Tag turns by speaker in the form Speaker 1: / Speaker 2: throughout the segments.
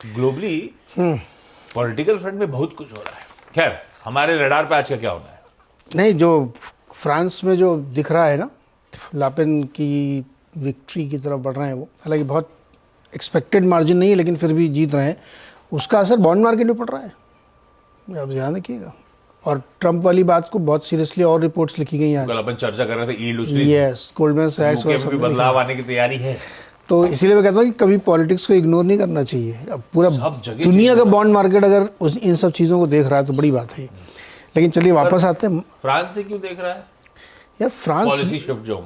Speaker 1: Globally political front में बहुत कुछ हो रहा है। खैर, हमारे रडार पे आज का क्या होना है?
Speaker 2: नहीं, जो फ्रांस में जो दिख रहा है ना, लापेन की विक्ट्री की तरफ बढ़ रहे हैं वो, हालांकि बहुत एक्सपेक्टेड मार्जिन नहीं है लेकिन फिर भी जीत रहे हैं, उसका असर बॉन्ड मार्केट में पड़ रहा है, आप ध्यान रखिएगा। और ट्रंप वाली बात को बहुत सीरियसली और रिपोर्ट्स लिखी गई हैं।
Speaker 1: कल अपन चर्चा कर रहे थे यील्ड उछली,
Speaker 2: यस, गोल्डमैन सैक्स
Speaker 1: यूके में भी बदलाव आने की तैयारी है।
Speaker 2: तो इसीलिए मैं कहता हूँ कि कभी पॉलिटिक्स को इग्नोर नहीं करना चाहिए। अब पूरा दुनिया का बॉन्ड मार्केट अगर इन सब चीज़ों को देख रहा है तो बड़ी बात है। लेकिन चलिए वापस आते हैं।
Speaker 1: फ्रांस से क्यों देख रहा है
Speaker 2: यार? फ्रांस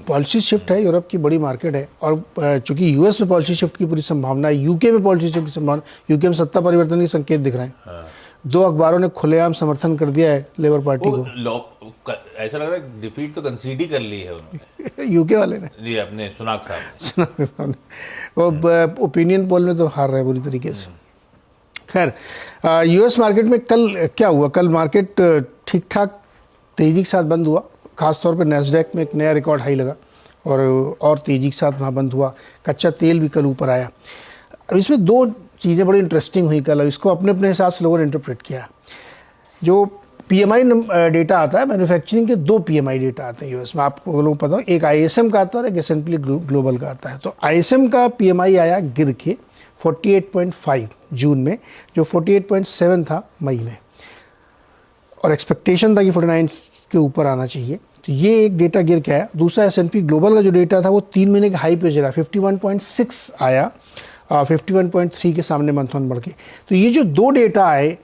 Speaker 1: पॉलिसी
Speaker 2: शिफ्ट है, यूरोप की बड़ी मार्केट है, और चूंकि यूएस में पॉलिसी शिफ्ट की पूरी संभावना है, यूके में पॉलिसी शिफ्ट की संभावना, यूके में सत्ता परिवर्तन के संकेत दिख रहे हैं।
Speaker 1: हाँ।
Speaker 2: 2 अखबारों ने खुलेआम समर्थन कर दिया है लेबर पार्टी को।
Speaker 1: ऐसा लग रहा है डिफीट तो कंसीड ही कर ली है उन्होंने
Speaker 2: यूके वाले ने,
Speaker 1: जी, अपने सुनाक साहब ने।
Speaker 2: वो ओपिनियन पोल में तो हार रहे हैं बुरी तरीके से। खैर, यूएस मार्केट में कल क्या हुआ? कल मार्केट ठीक ठाक तेजी के साथ बंद हुआ, खासतौर पर नैस्डैक में एक नया रिकॉर्ड हाई लगा और तेजी के साथ वहाँ बंद हुआ। कच्चा तेल भी कल ऊपर आया। अब इसमें 2 चीज़ें बड़ी इंटरेस्टिंग हुई कल, अब इसको अपने अपने हिसाब से लोगों ने इंटरप्रेट किया। जो पीएमआई डेटा आता है, मैन्युफैक्चरिंग के 2 पीएमआई डेटा आते हैं यूएस में, आपको लोगों को पता हो, एक आईएसएम का आता है और एक एस&पी ग्लोबल का आता है। तो आईएसएम का पीएमआई आया गिर के 48.5 जून में, जो 48.7 था मई में, और एक्सपेक्टेशन था कि 49 के ऊपर आना चाहिए। तो ये एक डेटा गिर के आया। दूसरा एस&पी ग्लोबल का जो डेटा था वो 3 महीने के हाई पे चला, 51.6 आया, 51.3 के सामने मंथ ऑन बढ़ के। तो ये जो 2 डेटा आए,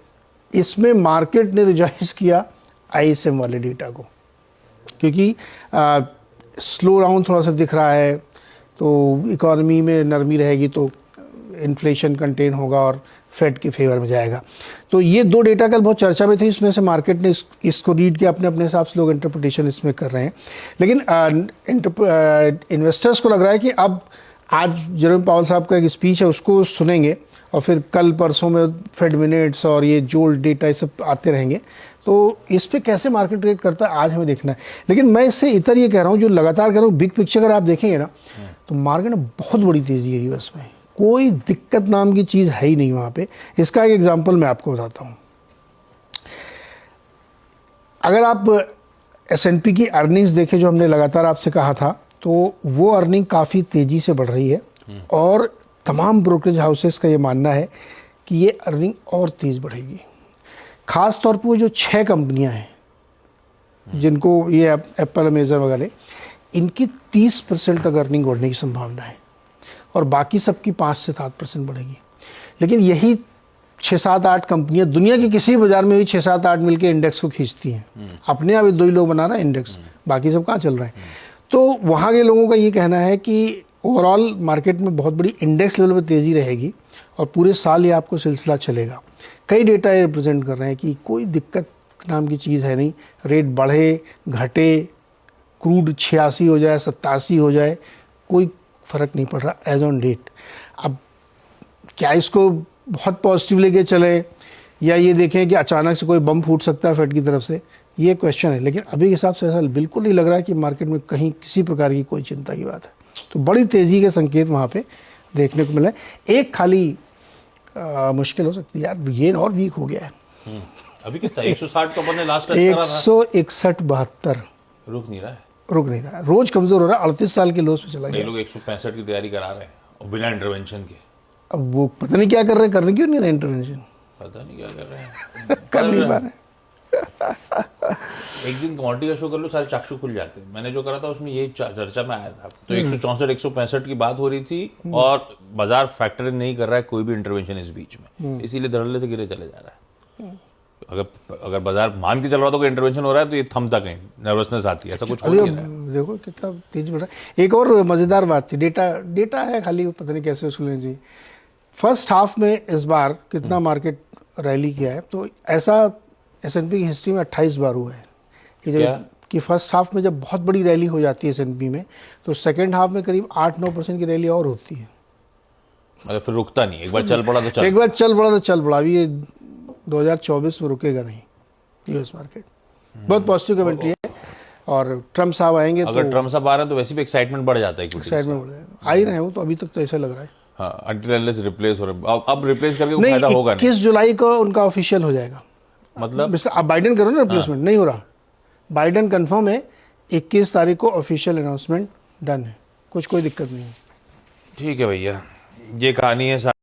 Speaker 2: इसमें मार्केट ने रिजॉइस किया आईएसएम वाले डेटा को, क्योंकि स्लो डाउन थोड़ा सा दिख रहा है, तो इकोनॉमी में नरमी रहेगी तो इन्फ्लेशन कंटेन होगा और फेड के फेवर में जाएगा। तो ये 2 डेटा कल बहुत चर्चा में थे, इसमें से मार्केट ने इसको रीड किया, अपने अपने हिसाब से लोग इंटरप्रिटेशन इसमें कर रहे हैं। लेकिन इन्वेस्टर्स को लग रहा है कि अब आज जेरोम पावल साहब का एक स्पीच है, उसको सुनेंगे और फिर कल परसों में फेड मिनट्स और ये जोल्ट डेटा ये सब आते रहेंगे, तो इस पे कैसे मार्केट ट्रेड करता है आज हमें देखना है। लेकिन मैं इससे इतर ये कह रहा हूँ, जो लगातार कह रहा हूँ, बिग पिक्चर अगर आप देखेंगे ना, तो मार्केट में बहुत बड़ी तेज़ी है यूएस में, कोई दिक्कत नाम की चीज़ है ही नहीं वहाँ पे। इसका एक एग्जांपल मैं आपको बताता हूँ। अगर आप एस&पी की अर्निंग्स देखें, जो हमने लगातार आपसे कहा था, तो वो अर्निंग काफ़ी तेज़ी से बढ़ रही है और तमाम ब्रोकरेज हाउसेस का ये मानना है कि ये अर्निंग और तेज़ बढ़ेगी। ख़ास तौर पर वो जो 6 कंपनियां हैं जिनको ये एप्पल, अमेजन वगैरह, इनकी 30% तक अर्निंग बढ़ने की संभावना है और बाकी सबकी 5 से 7% बढ़ेगी। लेकिन यही 6-7-8 कंपनियां दुनिया के किसी बाजार में, 6-7-8 मिलकर इंडेक्स को खींचती हैं। अपने आप 2 ही लोग बना रहे हैं इंडेक्स, बाकी सब कहाँ चल रहे हैं। तो वहाँ के लोगों का ये कहना है कि ओवरऑल मार्केट में बहुत बड़ी इंडेक्स लेवल पर तेज़ी रहेगी और पूरे साल ये आपको सिलसिला चलेगा। कई डेटा ये रिप्रेजेंट कर रहे हैं कि कोई दिक्कत नाम की चीज़ है नहीं, रेट बढ़े घटे, क्रूड 86 हो जाए 87 हो जाए, कोई फ़र्क नहीं पड़ रहा एज ऑन डेट। अब क्या इसको बहुत पॉजिटिव लेके चले या ये देखें कि अचानक से कोई बम फूट सकता है फेड की तरफ से, ये क्वेश्चन है। लेकिन अभी के हिसाब से ऐसा बिल्कुल नहीं लग रहा है कि मार्केट में कहीं किसी प्रकार की कोई चिंता की बात है। तो बड़ी तेज़ी के संकेत वहाँ पे देखने को मिला है। एक खाली मुश्किल हो सकती है यार, येन और वीक हो गया है।
Speaker 1: अभी कितना 160 तो अपने लास्ट टाइम
Speaker 2: 161-72
Speaker 1: रुक नहीं रहा है,
Speaker 2: रोज कमजोर हो रहा है। 38 साल के लोस पे चला गया।
Speaker 1: लोग 165 की तैयारी करा रहे हैं और बिना इंटरवेंशन के।
Speaker 2: अब वो पता नहीं क्या कर रहे हैं, करने क्यों नहीं रहे इंटरवेंशन,
Speaker 1: पता नहीं क्या कर रहे हैं
Speaker 2: कर नहीं पा रहे।
Speaker 1: एक दिन कमोडिटी का शो कर लो, सारे चाक्षु खुल जाते हैं। मैंने जो करा था उसमें ये चर्चा में आया था, तो 164-165 की बात हो रही थी और बाजार फैक्टर नहीं कर रहा है कोई भी इंटरवेंशन इस बीच में, इसीलिए धड़ल्ले से गिरे चले जा रहा है। अगर बाजार मान के चल रहा था कोई इंटरवेंशन हो रहा है तो ये थमता कहीं, नर्वसनेस आती है, ऐसा कुछ हो नहीं रहा है।
Speaker 2: देखो कितना तेज बढ़ रहा है। एक और मजेदार बात थी, डेटा है खाली, पता नहीं कैसे उसको लेना चाहिए। फर्स्ट हाफ में इस बार कितना मार्केट रैली किया है, तो ऐसा एस&पी की हिस्ट्री में 28 बार हुआ है कि फर्स्ट हाफ में जब बहुत बड़ी रैली हो जाती है एस&पी में, तो सेकंड हाफ में करीब 8-9% की रैली और होती है।
Speaker 1: मतलब फिर रुकता नहीं, एक बार चल पड़ा तो चल पड़ा। अभी ये 2024 में रुकेगा नहीं यूएस मार्केट। बहुत पॉजिटिव कमेंट्री है। और ट्रम्प साहब आएंगे, अगर ट्रम्प साहब आ रहे हैं तो वैसे भी एक्साइटमेंट बढ़ जाता है,
Speaker 2: एक्साइटमेंट बढ़ जाएगा। आ ही रहे हैं वो तो, अभी तक तो ऐसा लग रहा है।
Speaker 1: हाँ, until unless रिप्लेस हो रहे, अब रिप्लेस करके कोई
Speaker 2: नहीं,
Speaker 1: फायदा होगा नहीं।
Speaker 2: 21 जुलाई को उनका ऑफिशियल हो जाएगा।
Speaker 1: मतलब
Speaker 2: मिस्टर आप बाइडेन करो ना, रिप्लेसमेंट नहीं हो रहा, बाइडेन कंफर्म है, 21 तारीख को ऑफिशियल अनाउंसमेंट डन है, कुछ कोई दिक्कत नहीं है।
Speaker 1: ठीक है भैया, ये कहानी है।